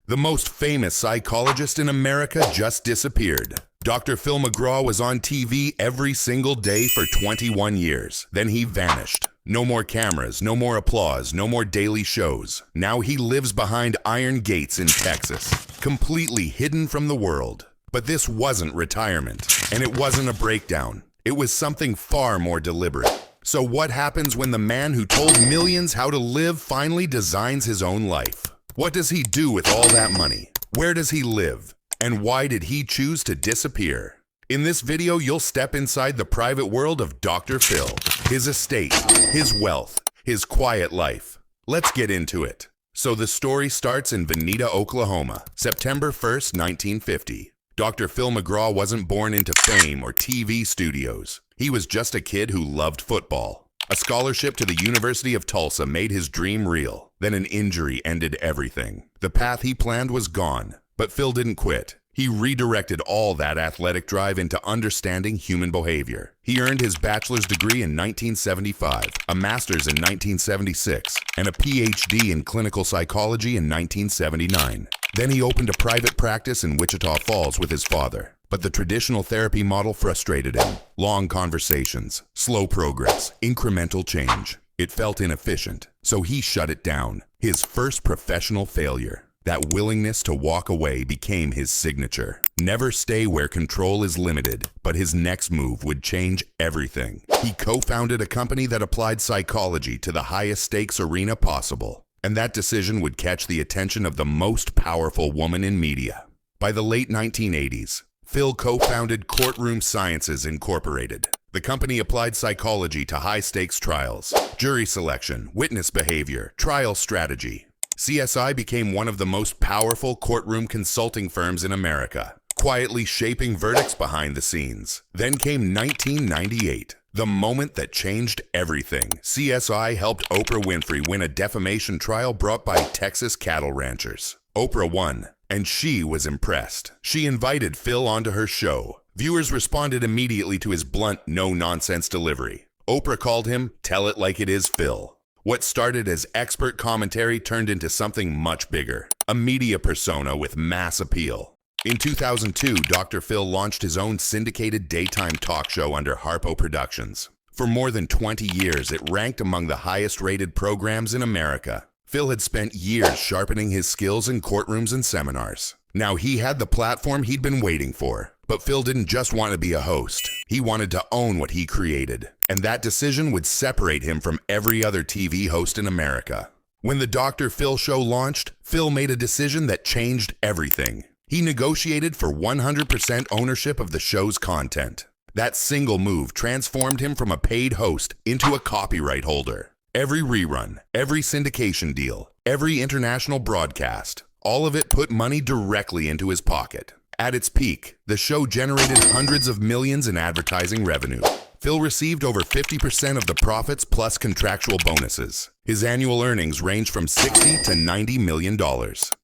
The most famous psychologist in America just disappeared. Dr. Phil McGraw was on TV every single day for 21 years. Then he vanished. No more cameras, no more applause, no more daily shows. Now he lives behind iron gates in Texas, completely hidden from the world. But this wasn't retirement, and it wasn't a breakdown. It was something far more deliberate. So what happens when the man who told millions how to live finally designs his own life? What does he do with all that money? Where does he live? And why did he choose to disappear? In this video, you'll step inside the private world of Dr. Phil, his estate, his wealth, his quiet life. Let's get into it. So the story starts in Vinita, Oklahoma, September 1st, 1950. Dr. Phil McGraw wasn't born into fame or TV studios. He was just a kid who loved football. A scholarship to the University of Tulsa made his dream real. Then an injury ended everything. The path he planned was gone, but Phil didn't quit. He redirected all that athletic drive into understanding human behavior. He earned his bachelor's degree in 1975, a master's in 1976, and a PhD in clinical psychology in 1979. Then he opened a private practice in Wichita Falls with his father. But the traditional therapy model frustrated him. Long conversations, slow progress, incremental change. It felt inefficient, so he shut it down. His first professional failure. That willingness to walk away became his signature. Never stay where control is limited, but his next move would change everything. He co-founded a company that applied psychology to the highest stakes arena possible. And that decision would catch the attention of the most powerful woman in media. By the late 1980s, Phil co-founded Courtroom Sciences Incorporated. The company applied psychology to high-stakes trials, jury selection, witness behavior, trial strategy. CSI became one of the most powerful courtroom consulting firms in America, quietly shaping verdicts behind the scenes. Then came 1998, the moment that changed everything. CSI helped Oprah Winfrey win a defamation trial brought by Texas cattle ranchers. Oprah won. And she was impressed. She invited Phil onto her show. Viewers responded immediately to his blunt, no-nonsense delivery. Oprah called him, "Tell it like it is, Phil." What started as expert commentary turned into something much bigger. A media persona with mass appeal. In 2002, Dr. Phil launched his own syndicated daytime talk show under Harpo Productions. For more than 20 years, it ranked among the highest-rated programs in America. Phil had spent years sharpening his skills in courtrooms and seminars. Now he had the platform he'd been waiting for. But Phil didn't just want to be a host. He wanted to own what he created. And that decision would separate him from every other TV host in America. When the Dr. Phil show launched, Phil made a decision that changed everything. He negotiated for 100% ownership of the show's content. That single move transformed him from a paid host into a copyright holder. Every rerun, every syndication deal, every international broadcast, all of it put money directly into his pocket. At its peak, the show generated hundreds of millions in advertising revenue. Phil received over 50% of the profits plus contractual bonuses. His annual earnings ranged from $60 to $90 million.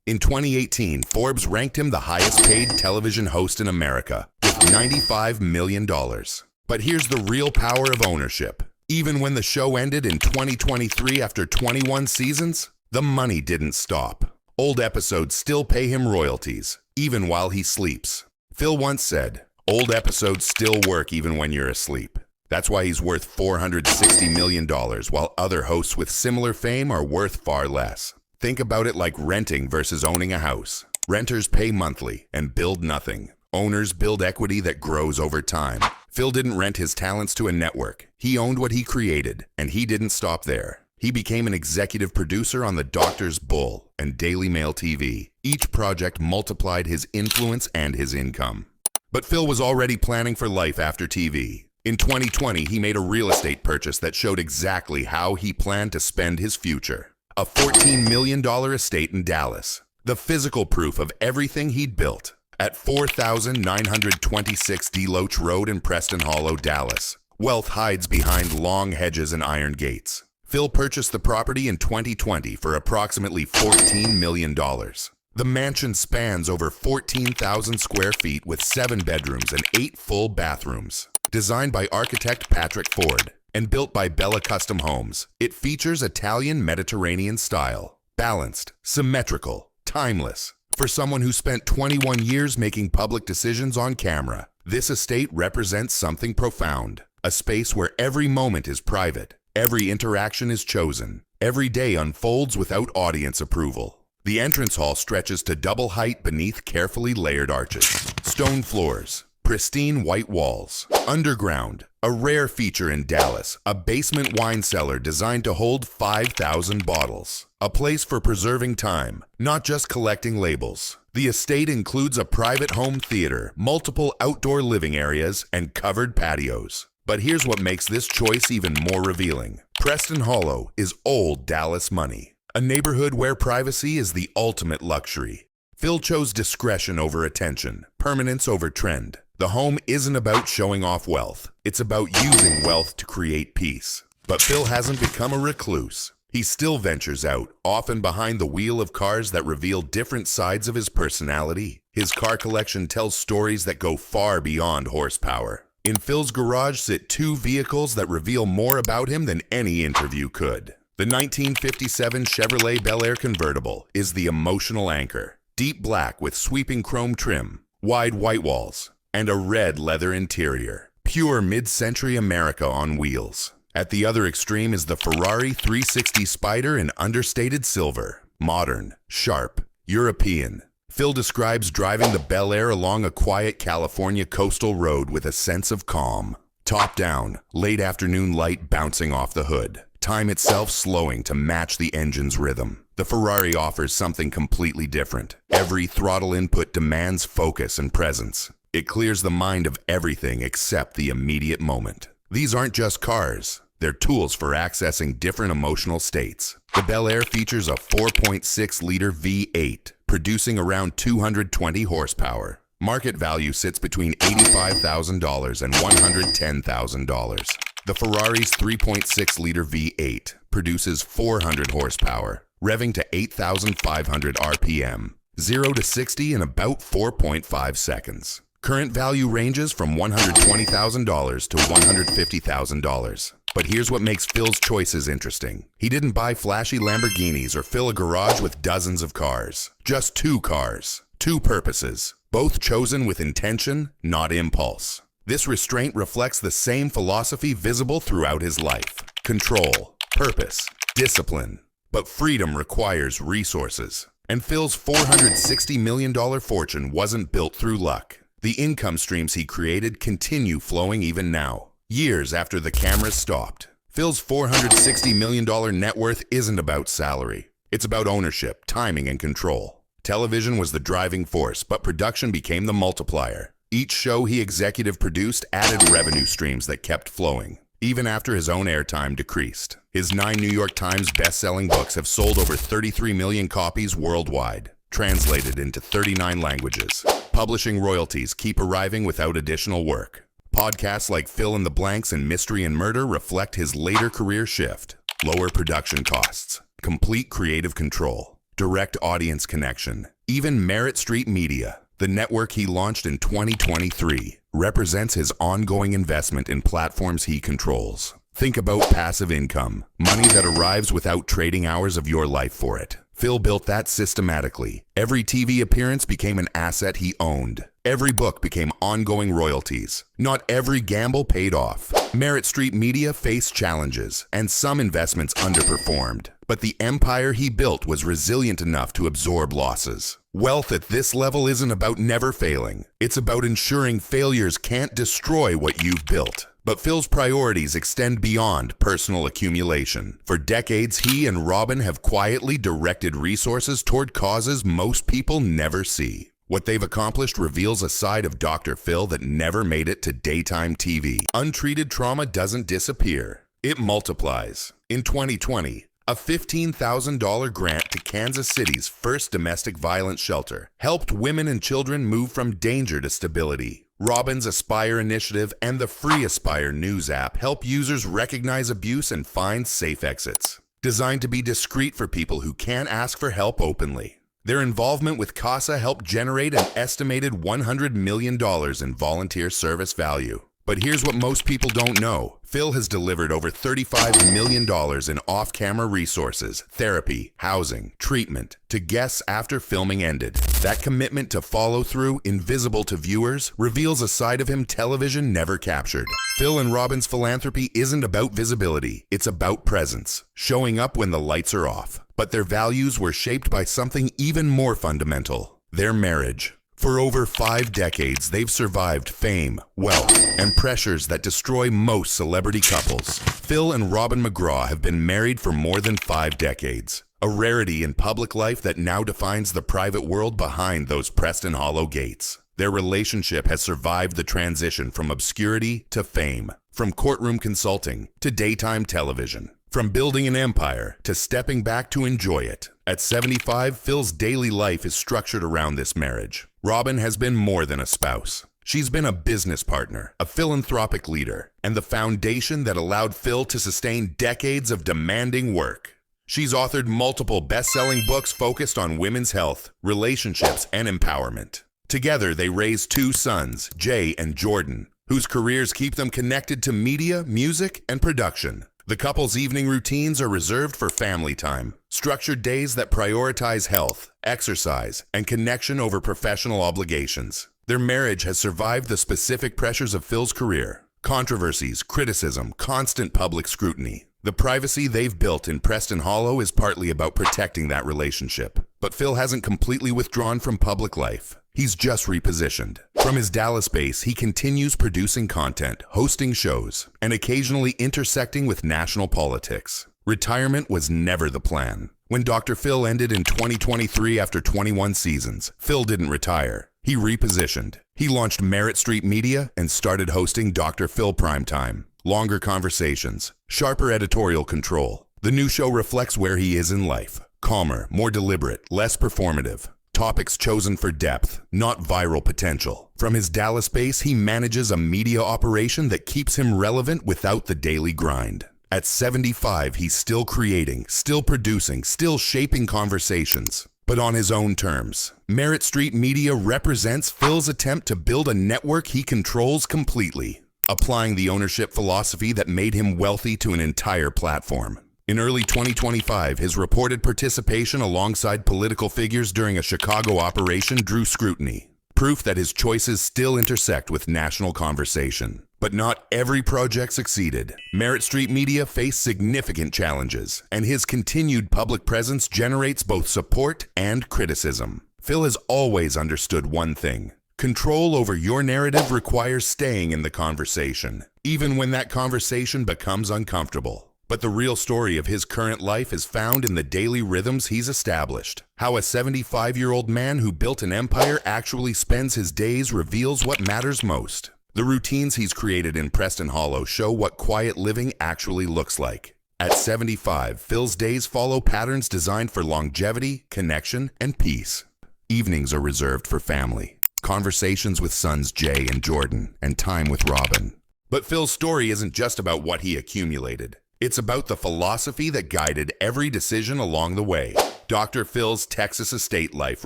In 2018, Forbes ranked him the highest paid television host in America, with $95 million. But here's the real power of ownership. Even when the show ended in 2023 after 21 seasons, the money didn't stop. Old episodes still pay him royalties, even while he sleeps. Phil once said, "Old episodes still work even when you're asleep." That's why he's worth $460 million, while other hosts with similar fame are worth far less. Think about it like renting versus owning a house. Renters pay monthly and build nothing. Owners build equity that grows over time. Phil didn't rent his talents to a network. He owned what he created, and he didn't stop there. He became an executive producer on The Doctor's Bull and Daily Mail TV. Each project multiplied his influence and his income. But Phil was already planning for life after TV. In 2020, he made a real estate purchase that showed exactly how he planned to spend his future. A $14 million estate in Dallas. The physical proof of everything he'd built. At 4,926 DeLoach Road in Preston Hollow, Dallas. Wealth hides behind long hedges and iron gates. Phil purchased the property in 2020 for approximately $14 million. The mansion spans over 14,000 square feet with 7 bedrooms and 8 full bathrooms. Designed by architect Patrick Ford and built by Bella Custom Homes, it features Italian Mediterranean style. Balanced, symmetrical, timeless. For someone who spent 21 years making public decisions on camera, this estate represents something profound. A space where every moment is private, every interaction is chosen, every day unfolds without audience approval. The entrance hall stretches to double height beneath carefully layered arches, stone floors, pristine white walls. Underground, a rare feature in Dallas, a basement wine cellar designed to hold 5,000 bottles. A place for preserving time, not just collecting labels. The estate includes a private home theater, multiple outdoor living areas, and covered patios. But here's what makes this choice even more revealing. Preston Hollow is old Dallas money, a neighborhood where privacy is the ultimate luxury. Phil chose discretion over attention, permanence over trend. The home isn't about showing off wealth. It's about using wealth to create peace. But Phil hasn't become a recluse. He still ventures out, often behind the wheel of cars that reveal different sides of his personality. His car collection tells stories that go far beyond horsepower. In Phil's garage sit two vehicles that reveal more about him than any interview could. The 1957 Chevrolet Bel Air convertible is the emotional anchor. Deep black with sweeping chrome trim, wide white walls, and a red leather interior. Pure mid-century America on wheels. At the other extreme is the Ferrari 360 Spider in understated silver. Modern, sharp, European. Phil describes driving the Bel Air along a quiet California coastal road with a sense of calm. Top down, late afternoon light bouncing off the hood. Time itself slowing to match the engine's rhythm. The Ferrari offers something completely different. Every throttle input demands focus and presence. It clears the mind of everything except the immediate moment. These aren't just cars. They're tools for accessing different emotional states. The Bel Air features a 4.6-liter V8, producing around 220 horsepower. Market value sits between $85,000 and $110,000. The Ferrari's 3.6-liter V8 produces 400 horsepower, revving to 8,500 RPM, 0 to 60 in about 4.5 seconds. Current value ranges from $120,000 to $150,000. But here's what makes Phil's choices interesting. He didn't buy flashy Lamborghinis or fill a garage with dozens of cars. Just two cars, two purposes, both chosen with intention, not impulse. This restraint reflects the same philosophy visible throughout his life. Control, purpose, discipline. But freedom requires resources. And Phil's $460 million fortune wasn't built through luck. The income streams he created continue flowing even now, years after the cameras stopped. Phil's $460 million net worth isn't about salary. It's about ownership, timing, and control. Television was the driving force, but production became the multiplier. Each show he executive produced added revenue streams that kept flowing, even after his own airtime decreased. His 9 New York Times best-selling books have sold over 33 million copies worldwide, translated into 39 languages. Publishing royalties keep arriving without additional work. Podcasts like Fill in the Blanks and Mystery and Murder reflect his later career shift. Lower production costs, complete creative control, direct audience connection. Even Merit Street Media, the network he launched in 2023, represents his ongoing investment in platforms he controls. Think about passive income, money that arrives without trading hours of your life for it. Phil built that systematically. Every TV appearance became an asset he owned. Every book became ongoing royalties. Not every gamble paid off. Merit Street Media faced challenges, and some investments underperformed. But the empire he built was resilient enough to absorb losses. Wealth at this level isn't about never failing. It's about ensuring failures can't destroy what you've built. But Phil's priorities extend beyond personal accumulation. For decades, he and Robin have quietly directed resources toward causes most people never see. What they've accomplished reveals a side of Dr. Phil that never made it to daytime TV. Untreated trauma doesn't disappear. It multiplies. In 2020, a $15,000 grant to Kansas City's first domestic violence shelter helped women and children move from danger to stability. Robin's Aspire initiative and the free Aspire news app help users recognize abuse and find safe exits. Designed to be discreet for people who can't ask for help openly. Their involvement with CASA helped generate an estimated $100 million in volunteer service value. But here's what most people don't know. Phil has delivered over $35 million in off-camera resources, therapy, housing, treatment to guests after filming ended. That commitment to follow through, invisible to viewers, reveals a side of him television never captured. Phil and Robin's philanthropy isn't about visibility, it's about presence, showing up when the lights are off. But their values were shaped by something even more fundamental: their marriage. For over 5 decades, they've survived fame, wealth, and pressures that destroy most celebrity couples. Phil and Robin McGraw have been married for more than 5 decades, a rarity in public life that now defines the private world behind those Preston Hollow gates. Their relationship has survived the transition from obscurity to fame, from courtroom consulting to daytime television, from building an empire to stepping back to enjoy it. At 75, Phil's daily life is structured around this marriage. Robin has been more than a spouse. She's been a business partner, a philanthropic leader, and the foundation that allowed Phil to sustain decades of demanding work. She's authored multiple best-selling books focused on women's health, relationships, and empowerment. Together, they raise 2 sons, Jay and Jordan, whose careers keep them connected to media, music, and production. The couple's evening routines are reserved for family time, structured days that prioritize health, exercise, and connection over professional obligations. Their marriage has survived the specific pressures of Phil's career: controversies, criticism, constant public scrutiny. The privacy they've built in Preston Hollow is partly about protecting that relationship. But Phil hasn't completely withdrawn from public life. He's just repositioned. From his Dallas base, he continues producing content, hosting shows, and occasionally intersecting with national politics. Retirement was never the plan. When Dr. Phil ended in 2023 after 21 seasons, Phil didn't retire. He repositioned. He launched Merit Street Media and started hosting Dr. Phil Primetime. Longer conversations, sharper editorial control. The new show reflects where he is in life. Calmer, more deliberate, less performative. Topics chosen for depth, not viral potential. From his Dallas base, he manages a media operation that keeps him relevant without the daily grind. At 75, he's still creating, still producing, still shaping conversations, but on his own terms. Merit Street Media represents Phil's attempt to build a network he controls completely, applying the ownership philosophy that made him wealthy to an entire platform. In early 2025, his reported participation alongside political figures during a Chicago operation drew scrutiny, proof that his choices still intersect with national conversation. But not every project succeeded. Merit Street Media faced significant challenges, and his continued public presence generates both support and criticism. Phil has always understood one thing: control over your narrative requires staying in the conversation, even when that conversation becomes uncomfortable. But the real story of his current life is found in the daily rhythms he's established. How a 75-year-old man who built an empire actually spends his days reveals what matters most. The routines he's created in Preston Hollow show what quiet living actually looks like. At 75, Phil's days follow patterns designed for longevity, connection, and peace. Evenings are reserved for family, conversations with sons Jay and Jordan, and time with Robin. But Phil's story isn't just about what he accumulated. It's about the philosophy that guided every decision along the way. Dr. Phil's Texas estate life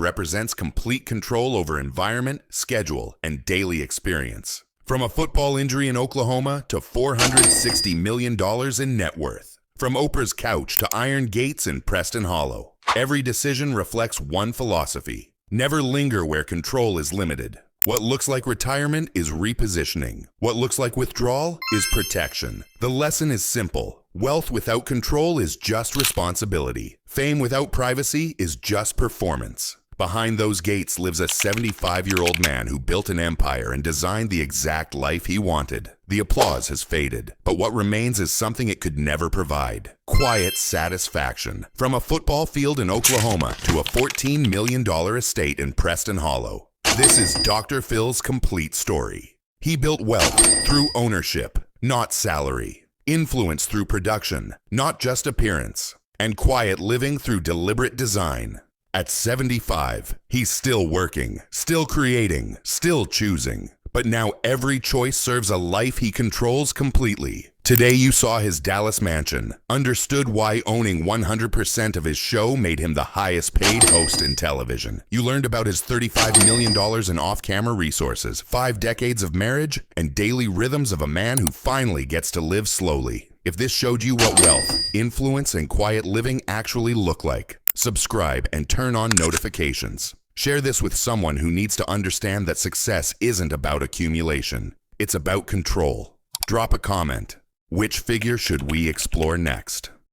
represents complete control over environment, schedule, and daily experience. From a football injury in Oklahoma to $460 million in net worth. From Oprah's couch to iron gates in Preston Hollow. Every decision reflects one philosophy: never linger where control is limited. What looks like retirement is repositioning. What looks like withdrawal is protection. The lesson is simple. Wealth without control is just responsibility. Fame without privacy is just performance. Behind those gates lives a 75-year-old man who built an empire and designed the exact life he wanted. The applause has faded, but what remains is something it could never provide: quiet satisfaction. From a football field in Oklahoma to a $14 million estate in Preston Hollow. This is Dr. Phil's complete story. He built wealth through ownership, not salary. Influence through production, not just appearance. And quiet living through deliberate design. At 75, he's still working, still creating, still choosing. But now every choice serves a life he controls completely. Today you saw his Dallas mansion, understood why owning 100% of his show made him the highest paid host in television. You learned about his $35 million in off-camera resources, 5 decades of marriage, and daily rhythms of a man who finally gets to live slowly. If this showed you what wealth, influence, and quiet living actually look like, subscribe and turn on notifications. Share this with someone who needs to understand that success isn't about accumulation. It's about control. Drop a comment. Which figure should we explore next?